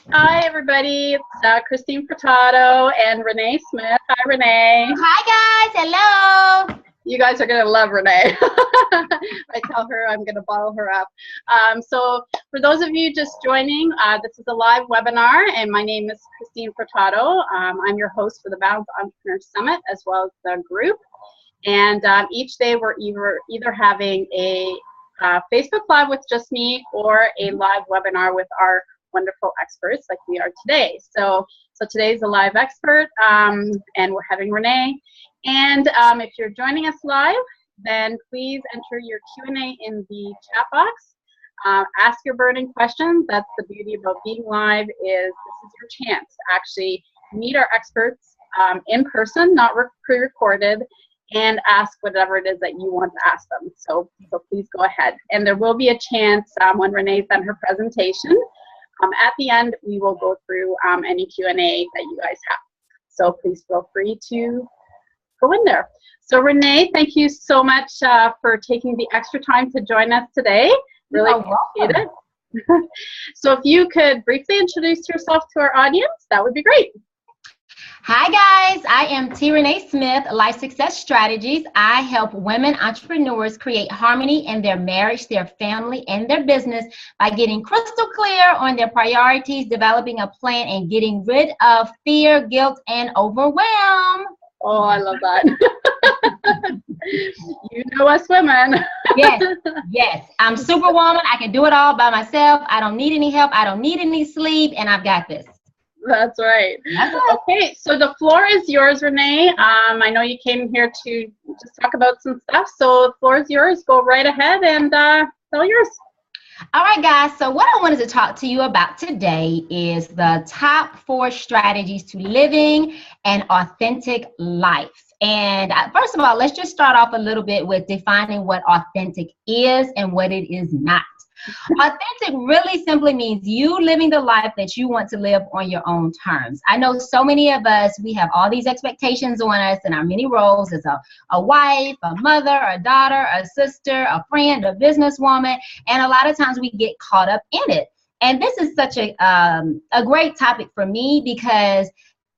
Hi, everybody. It's Christine Furtado and Renee Smith. Hi, Renee. Hi guys, hello. You guys are going to love Renee. I tell her I'm going to bottle her up. So for those of you just joining, this is a live webinar, and my name is Christine Furtado. I'm your host for the Balanced Entrepreneur Summit, as well as the group. And each day we're either having a Facebook Live with just me or a live webinar with our wonderful experts like we are today. So today's a live expert, and we're having Renee. And if you're joining us live, then please enter your Q&A in the chat box. Ask your burning questions. That's the beauty about being live, is this is your chance to actually meet our experts in person, not pre-recorded, and ask whatever it is that you want to ask them. So please go ahead. And there will be a chance when Renee's done her presentation. At the end, we will go through any Q&A that you guys have. So please feel free to go in there. So Renee, thank you so much for taking the extra time to join us today. Really appreciate it. So if you could briefly introduce yourself to our audience, that would be great. Hi guys, I am Renee Smith, Life Success Strategies. I help women entrepreneurs create harmony in their marriage, their family, and their business by getting crystal clear on their priorities, developing a plan, and getting rid of fear, guilt, and overwhelm. Oh, I love that. You know us women. Yes. I'm Superwoman. I can do it all by myself. I don't need any help. I don't need any sleep, and I've got this. That's right. Okay, so the floor is yours, Renee. I know you came here to just talk about some stuff, so the floor is yours. Go right ahead and tell yours. All right, guys, so what I wanted to talk to you about today is the top 4 strategies to living an authentic life. And first of all, let's just start off a little bit with defining what authentic is and what it is not. Authentic really simply means you living the life that you want to live on your own terms. I know so many of us, we have all these expectations on us in our many roles as a wife, a mother, a daughter, a sister, a friend, a businesswoman, and a lot of times we get caught up in it. And this is such a great topic for me because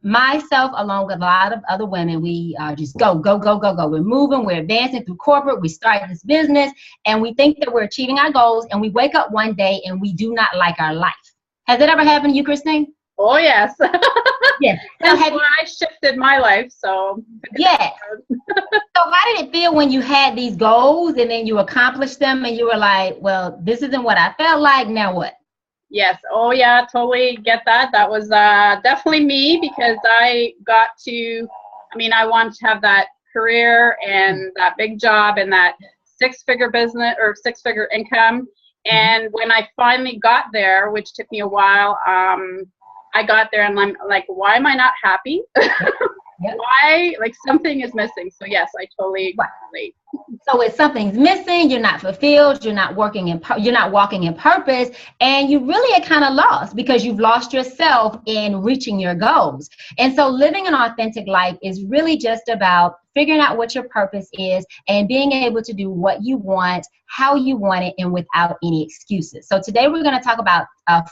myself, along with a lot of other women, we just go. We're moving, we're advancing through corporate, we start this business, and we think that we're achieving our goals, and we wake up one day and we do not like our life. Has it ever happened to you, Christine? Oh, yes. Yes. So I shifted my life, so. Yes. So how did it feel when you had these goals and then you accomplished them and you were like, well, this isn't what I felt like, now what? Yes. Oh, yeah, totally get that. That was definitely me, because I wanted to have that career and that big job and that 6-figure business or 6-figure income. And when I finally got there, which took me a while, I got there and I'm like, why am I not happy? Yep. Why? Like, something is missing. So yes, I totally relate. So if something's missing, you're not fulfilled, you're not walking in purpose, and you really are kind of lost because you've lost yourself in reaching your goals. And so living an authentic life is really just about figuring out what your purpose is and being able to do what you want, how you want it, and without any excuses. So today we're going to talk about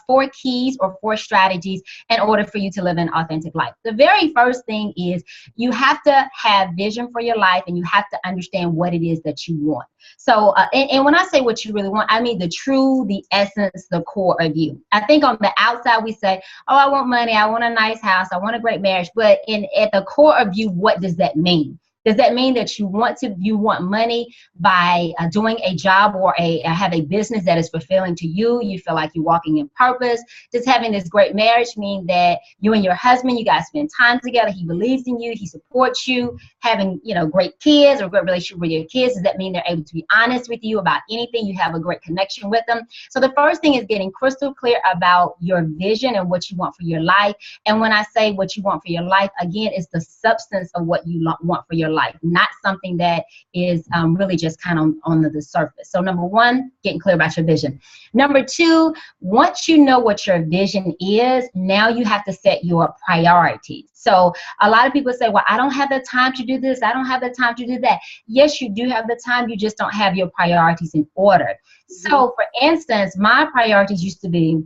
4 keys or 4 strategies in order for you to live an authentic life. The very first thing is you have to have vision for your life, and you have to understand what it is that you want. So, and when I say what you really want, I mean the essence, the core of you. I think on the outside we say, oh, I want money, I want a nice house, I want a great marriage. But at the core of you, what does that mean? Does that mean that you want money by doing a job or have a business that is fulfilling to you? You feel like you're walking in purpose. Does having this great marriage mean that you and your husband, you guys spend time together? He believes in you. He supports you. Having, great kids or a great relationship with your kids, does that mean they're able to be honest with you about anything? You have a great connection with them. So the first thing is getting crystal clear about your vision and what you want for your life. And when I say what you want for your life, again, it's the substance of what you want for your life, not something that is really just kind of on the surface. So number 1, getting clear about your vision. Number 2, once you know what your vision is, now you have to set your priorities. So a lot of people say, well, I don't have the time to do this, I don't have the time to do that. Yes, you do have the time, you just don't have your priorities in order. So for instance, my priorities used to be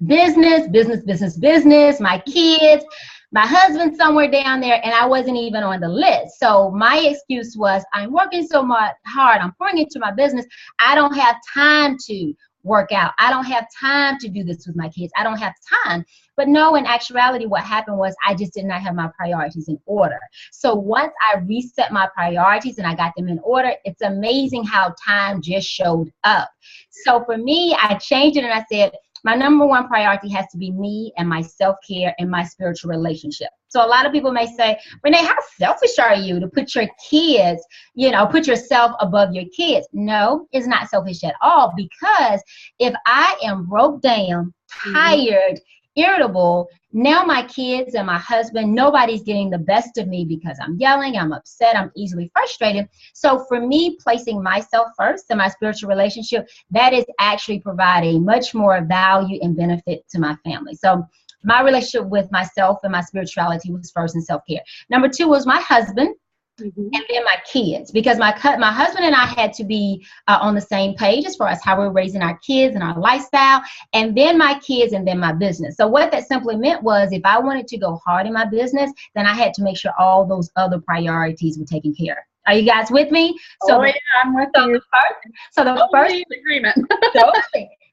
business, business, business, business, my kids, my husband somewhere down there, and I wasn't even on the list. So my excuse was, I'm working so much hard, I'm pouring into my business, I don't have time to work out. I don't have time to do this with my kids. I don't have time. But no, in actuality, what happened was I just did not have my priorities in order. So once I reset my priorities and I got them in order, it's amazing how time just showed up. So for me, I changed it and I said, my number one priority has to be me and my self-care and my spiritual relationship. So a lot of people may say, Renee, how selfish are you to put your kids, put yourself above your kids? No, it's not selfish at all, because if I am broke down, tired, irritable, now my kids and my husband, nobody's getting the best of me because I'm yelling, I'm upset, I'm easily frustrated. So for me, placing myself first in my spiritual relationship, that is actually providing much more value and benefit to my family. So my relationship with myself and my spirituality was first in self-care. Number two was my husband. And then my kids, because my husband and I had to be on the same page as far as how we're raising our kids and our lifestyle, and then my kids, and then my business. So what that simply meant was, if I wanted to go hard in my business, then I had to make sure all those other priorities were taken care of. Are you guys with me? So yeah, I'm with you. The first agreement.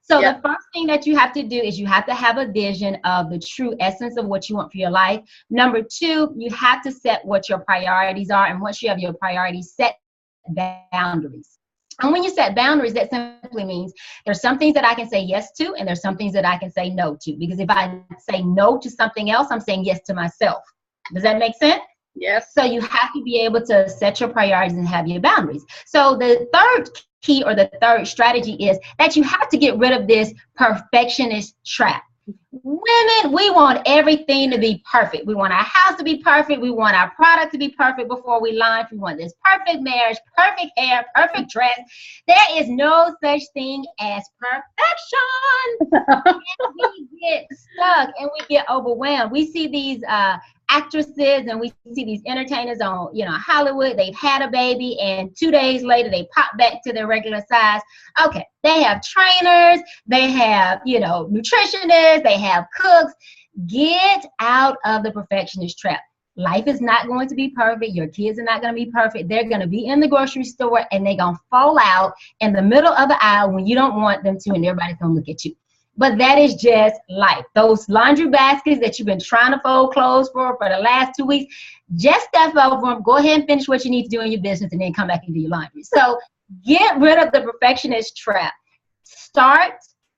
So the first thing that you have to do is you have to have a vision of the true essence of what you want for your life. Number two, you have to set what your priorities are. And once you have your priorities set, boundaries. And when you set boundaries, that simply means there's some things that I can say yes to, and there's some things that I can say no to. Because if I say no to something else, I'm saying yes to myself. Does that make sense? Yes. So you have to be able to set your priorities and have your boundaries. So the third key, or the third strategy, is that you have to get rid of this perfectionist trap. Women, we want everything to be perfect. We want our house to be perfect. We want our product to be perfect before we launch. We want this perfect marriage, perfect hair, perfect dress. There is no such thing as perfection. And we get stuck and we get overwhelmed. We see these actresses and we see these entertainers on, Hollywood. They've had a baby and 2 days later they pop back to their regular size. Okay, they have trainers, they have, nutritionists, they have cooks. Get out of the perfectionist trap. Life is not going to be perfect. Your kids are not going to be perfect. They're going to be in the grocery store and they're going to fall out in the middle of the aisle when you don't want them to, and everybody's going to look at you. But that is just life. Those laundry baskets that you've been trying to fold clothes for the last 2 weeks, just step over them, go ahead and finish what you need to do in your business, and then come back and do your laundry. So get rid of the perfectionist trap. Start,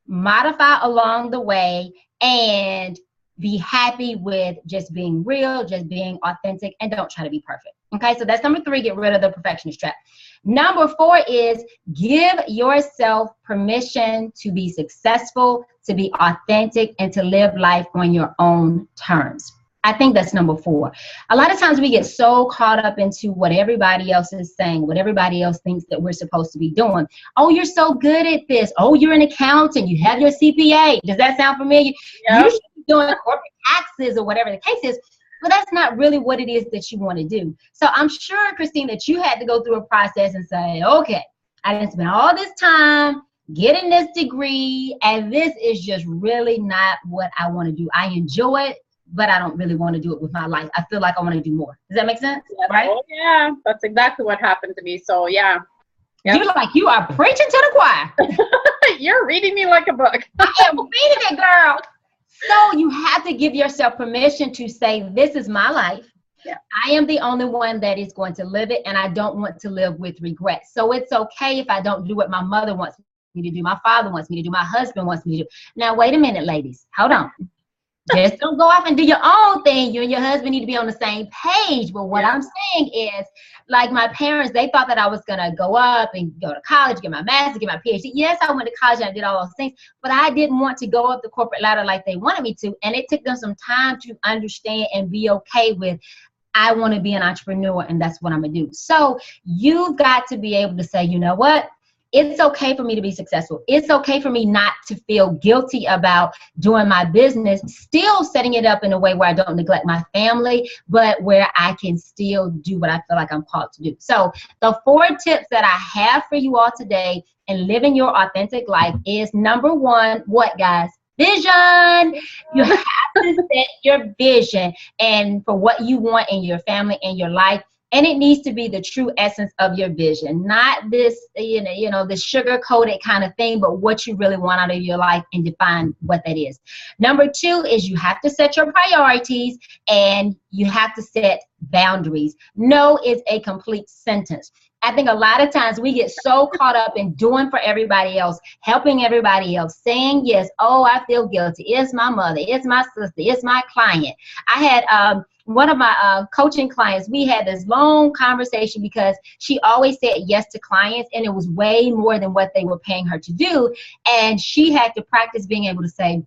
modify along the way, and be happy with just being real, just being authentic, and don't try to be perfect. Okay, so that's number three, get rid of the perfectionist trap. Number four is give yourself permission to be successful, to be authentic, and to live life on your own terms. I think that's number four. A lot of times we get so caught up into what everybody else is saying, what everybody else thinks that we're supposed to be doing. Oh, you're so good at this. Oh, you're an accountant. You have your CPA. Does that sound familiar? Yeah. You should be doing corporate taxes or whatever the case is. But that's not really what it is that you want to do. So I'm sure, Christine, that you had to go through a process and say, okay, I didn't spend all this time getting this degree, and this is just really not what I want to do. I enjoy it, but I don't really want to do it with my life. I feel like I want to do more. Does that make sense? Yes. Right? Oh, yeah, that's exactly what happened to me. So, yeah. Yep. You're like, you are preaching to the choir. You're reading me like a book. I am reading it, girl. So you have to give yourself permission to say, this is my life. Yeah. I am the only one that is going to live it, and I don't want to live with regret. So it's okay if I don't do what my mother wants me to do, my father wants me to do, my husband wants me to do. Now, wait a minute, ladies. Hold on. Just don't go off and do your own thing. You and your husband need to be on the same page. But what I'm saying is, like my parents, they thought that I was going to go up and go to college, get my master's, get my PhD. Yes, I went to college and I did all those things, but I didn't want to go up the corporate ladder like they wanted me to. And it took them some time to understand and be okay with, I want to be an entrepreneur and that's what I'm going to do. So you've got to be able to say, you know what? It's okay for me to be successful. It's okay for me not to feel guilty about doing my business, still setting it up in a way where I don't neglect my family, but where I can still do what I feel like I'm called to do. So the 4 tips that I have for you all today in living your authentic life is, number 1, what, guys? vision. You have to set your vision and for what you want in your family and your life. And it needs to be the true essence of your vision, not this, the sugar-coated kind of thing, but what you really want out of your life and define what that is. Number 2 is you have to set your priorities and you have to set boundaries. No is a complete sentence. I think a lot of times we get so caught up in doing for everybody else, helping everybody else, saying yes. Oh, I feel guilty. It's my mother. It's my sister. It's my client. I had one of my coaching clients, we had this long conversation because she always said yes to clients, and it was way more than what they were paying her to do. And she had to practice being able to say,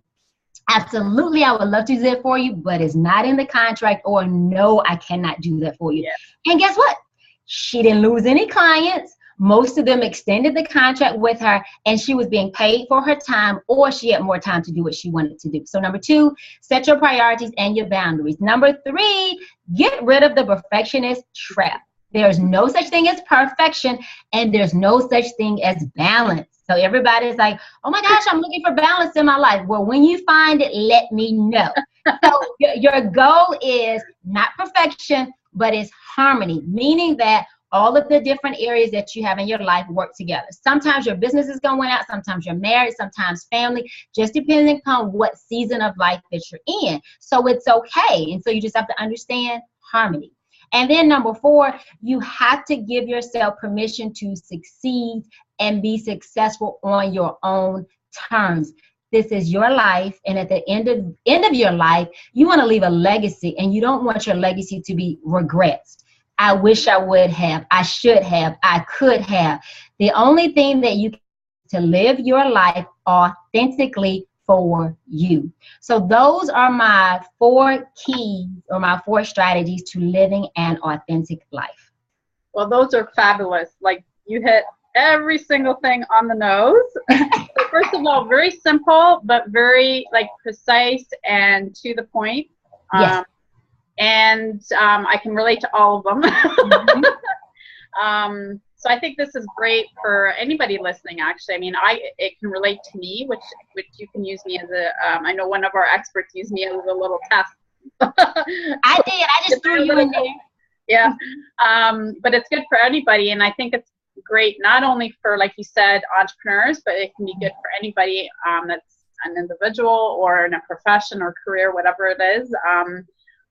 absolutely, I would love to do that for you, but it's not in the contract, or no, I cannot do that for you. Yeah. And guess what? She didn't lose any clients. Most of them extended the contract with her, and she was being paid for her time, or she had more time to do what she wanted to do. So number 2, set your priorities and your boundaries. Number 3, get rid of the perfectionist trap. There's no such thing as perfection, and there's no such thing as balance. So everybody's like, oh my gosh, I'm looking for balance in my life. Well, when you find it, let me know. So your goal is not perfection, but it's harmony, meaning that all of the different areas that you have in your life work together. Sometimes your business is going out, sometimes you're married, sometimes family, just depending upon what season of life that you're in. So it's okay. And so you just have to understand harmony. And then number 4, you have to give yourself permission to succeed and be successful on your own terms. This is your life, and at the end of your life, you want to leave a legacy, and you don't want your legacy to be regrets. I wish I would have, I should have, I could have. The only thing that you can do to live your life authentically for you. So those are my 4 keys, or my 4 strategies to living an authentic life. Well, those are fabulous. Like, you hit every single thing on the nose. So first of all, very simple, but very precise and to the point. Yes. And I can relate to all of them. Mm-hmm. So I think this is great for anybody listening, actually. I mean, it can relate to me, which you can use me as a, I know one of our experts used me as a little test. I did. I just threw you in there. Yeah. But it's good for anybody. And I think it's great, not only for, like you said, entrepreneurs, but it can be good for anybody that's an individual or in a profession or career, whatever it is.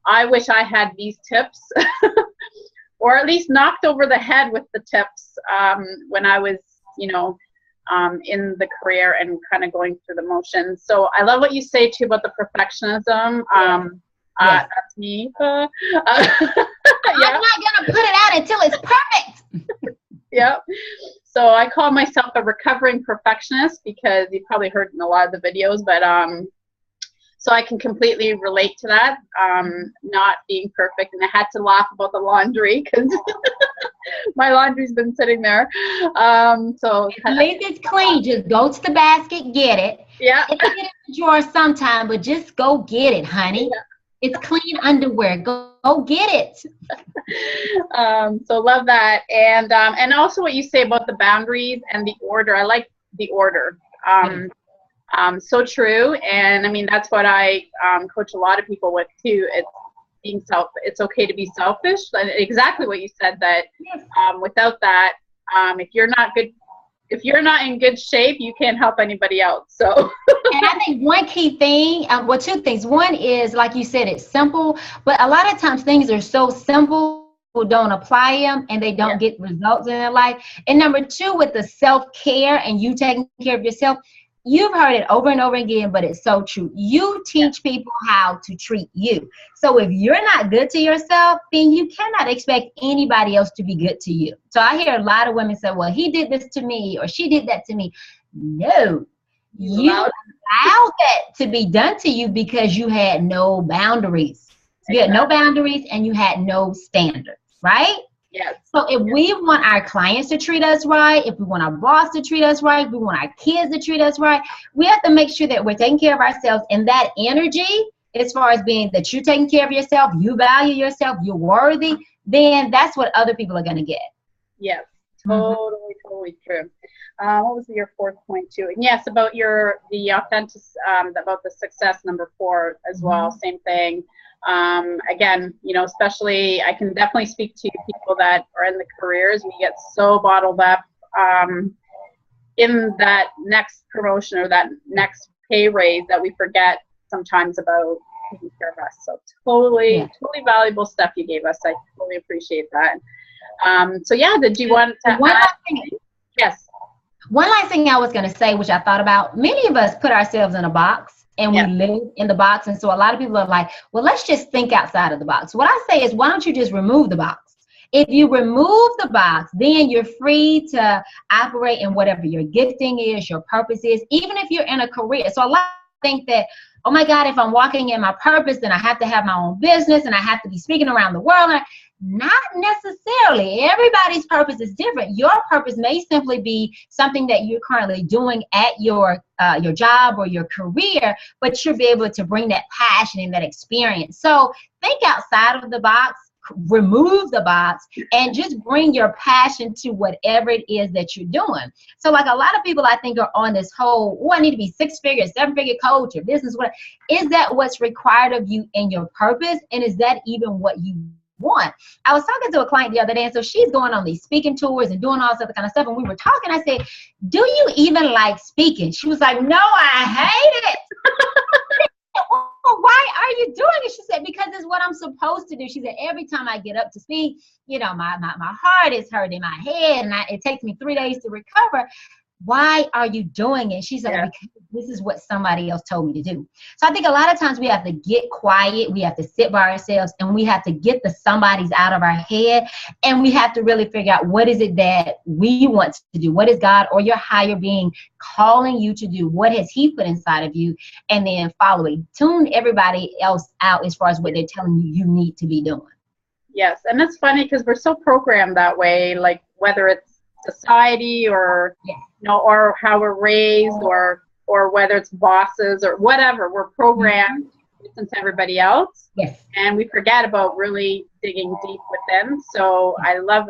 I wish I had these tips or at least knocked over the head with the tips when I was, in the career and kind of going through the motions. So I love what you say too about the perfectionism. That's me. I'm not going to put it out until it's perfect. Yep. So I call myself a recovering perfectionist because you've probably heard in a lot of the videos, but so I can completely relate to that, not being perfect. And I had to laugh about the laundry because my laundry's been sitting there. So at least it's clean. Just go to the basket, get it. Yeah. It's in the drawer sometime, but just go get it, honey. Yeah. It's clean underwear. Go get it. So love that. And also what you say about the boundaries and the order. I like the order. So true. And I mean, that's what I coach a lot of people with too. It's okay to be selfish. Exactly what you said, that without that, if you're not in good shape, you can't help anybody else. So and I think one key thing, well, 2 things. One is, like you said, it's simple, but a lot of times things are so simple, people don't apply them and they don't get results in their life. And number 2, with the self-care and you taking care of yourself, you've heard it over and over again, but it's so true. You teach people how to treat you. So if you're not good to yourself, then you cannot expect anybody else to be good to you. So I hear a lot of women say, well, he did this to me or she did that to me. No, you allowed that to be done to you because you had no boundaries. You had no boundaries and you had no standards, right? Yes. So if we want our clients to treat us right, if we want our boss to treat us right, if we want our kids to treat us right, we have to make sure that we're taking care of ourselves. And that energy, as far as being that you're taking care of yourself, you value yourself, you're worthy, then that's what other people are going to get. Yes, totally true. what was your fourth point too? Yes, about the authentic, about the success, number 4 as well. Same thing. Again, you know, especially I can definitely speak to people that are in the careers. We get so bottled up in that next promotion or that next pay raise that we forget sometimes about taking care of us. So totally valuable stuff you gave us. I totally appreciate that. So yeah, did you want to add? Yes. One last thing I was going to say, which I thought about, many of us put ourselves in a box and we live in the box. And so a lot of people are like, well, let's just think outside of the box. What I say is, why don't you just remove the box? If you remove the box, then you're free to operate in whatever your gifting is, your purpose is, even if you're in a career. So a lot think that, oh my God, if I'm walking in my purpose, then I have to have my own business and I have to be speaking around the world. Not necessarily. Everybody's purpose is different. Your purpose may simply be something that you're currently doing at your job or your career, but you'll be able to bring that passion and that experience. So think outside of the box, remove the box, and just bring your passion to whatever it is that you're doing. So like a lot of people I think are on this whole, oh, I need to be 6-figure, 7-figure coach or business, whatever. Is that what's required of you in your purpose? And is that even what you want? I was talking to a client the other day, and so she's going on these speaking tours and doing all this other kind of stuff. And we were talking, I said, do you even like speaking? She was like, no, I hate it. Well, why are you doing it? She said, because it's what I'm supposed to do. She said, every time I get up to speak, you know, my heart is hurting, my head, and it takes me 3 days to recover. Why are you doing it? She said, because this is what somebody else told me to do. So I think a lot of times we have to get quiet. We have to sit by ourselves, and we have to get the somebodies out of our head. And we have to really figure out, what is it that we want to do? What is God or your higher being calling you to do? What has he put inside of you? And then follow it. Tune everybody else out as far as what they're telling you you need to be doing. Yes. And it's funny because we're so programmed that way, like whether it's society or you know, or how we're raised, or whether it's bosses or whatever, we're programmed to listen to everybody else. Yes. And we forget about really digging deep within. So I love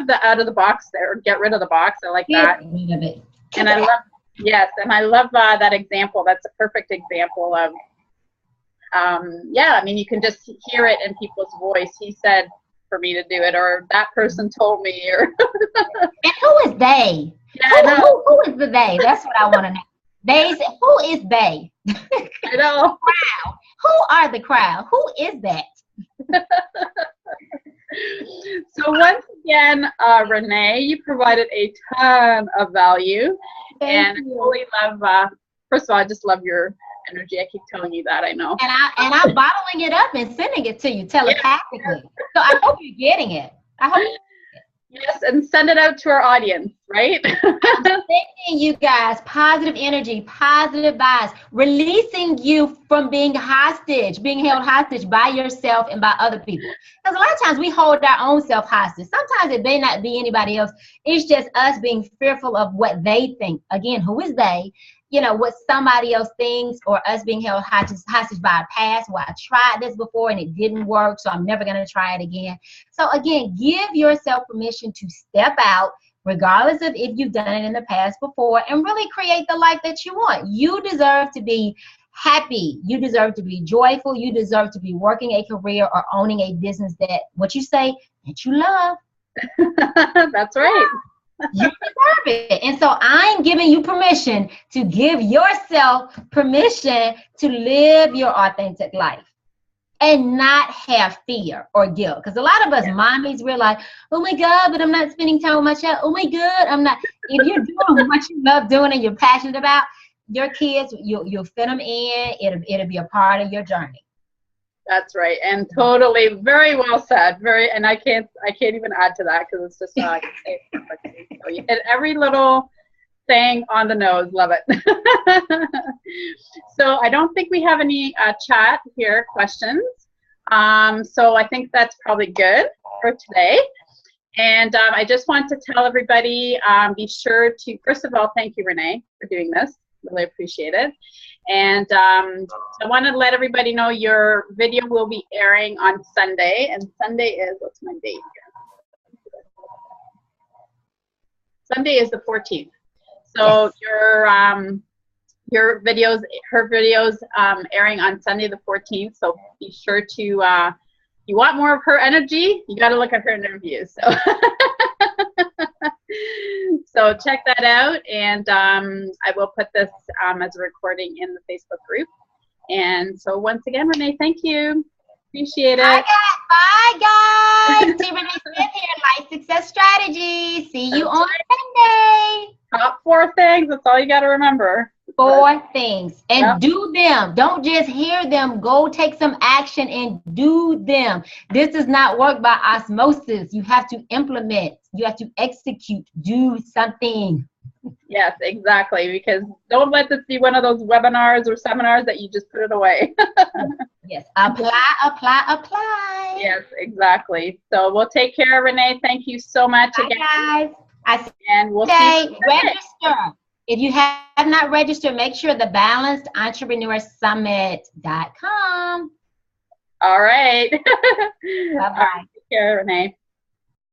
the out of the box there, or get rid of the box. I like that. And I love that example. That's a perfect example of I mean, you can just hear it in people's voice. He said for me to do it, or that person told me, or and who is they? Yeah, who is the they? That's what I want to know. They say, who is they? I know. Crowd. Who are the crowd? Who is that? So once again, Renee, you provided a ton of value. Thank you. I really love, first of all, I just love your energy. I keep telling you that, I know. And I'm bottling it up and sending it to you telepathically. Yeah. So I hope you're getting it. I hope. Yes, and send it out to our audience, right? I'm sending you guys positive energy, positive vibes, releasing you from being hostage, being held hostage by yourself and by other people. Because a lot of times we hold our own self hostage. Sometimes it may not be anybody else. It's just us being fearful of what they think. Again, who is they? You know, what somebody else thinks, or us being held hostage by our past. Well, I tried this before and it didn't work, so I'm never going to try it again. So again, give yourself permission to step out, regardless of if you've done it in the past before, and really create the life that you want. You deserve to be happy. You deserve to be joyful. You deserve to be working a career or owning a business that, what you say, that you love. That's right. You deserve it. And so I'm giving you permission to give yourself permission to live your authentic life and not have fear or guilt. Because a lot of us mommies, we're like, oh my God, but I'm not spending time with my child. Oh my God, I'm not. If you're doing what you love doing and you're passionate about, your kids, you'll fit them in. It'll be a part of your journey. That's right, and totally, very well said. And I can't even add to that, because it's just I can say it perfectly. So you hit every little thing on the nose. Love it. So I don't think we have any chat here questions. So I think that's probably good for today. And I just want to tell everybody, be sure to, first of all, thank you, Renee, for doing this. Really appreciate it. And I want to let everybody know your video will be airing on Sunday. And Sunday is, what's my date here? Sunday is the 14th. So your videos, her videos, airing on Sunday the 14th. So be sure to, you want more of her energy, you got to look at her interviews. So, so check that out, and I will put this as a recording in the Facebook group. And so once again, Renee, thank you. Appreciate it. Bye, guys. See Renee Smith here, Life Success Strategy. See you on Sunday. Top 4 things. That's all you got to remember. 4 things. And do them. Don't just hear them. Go take some action and do them. This does not work by osmosis. You have to implement. You have to execute. Do something. Yes, exactly. Because don't let this be one of those webinars or seminars that you just put it away. Yes. Apply. Yes, exactly. So we'll take care, Renee. Thank you so much again. Guys. And we'll see you register. If you have not registered, make sure the balancedentrepreneursummit.com. All right. Bye-bye. Take care, Renee.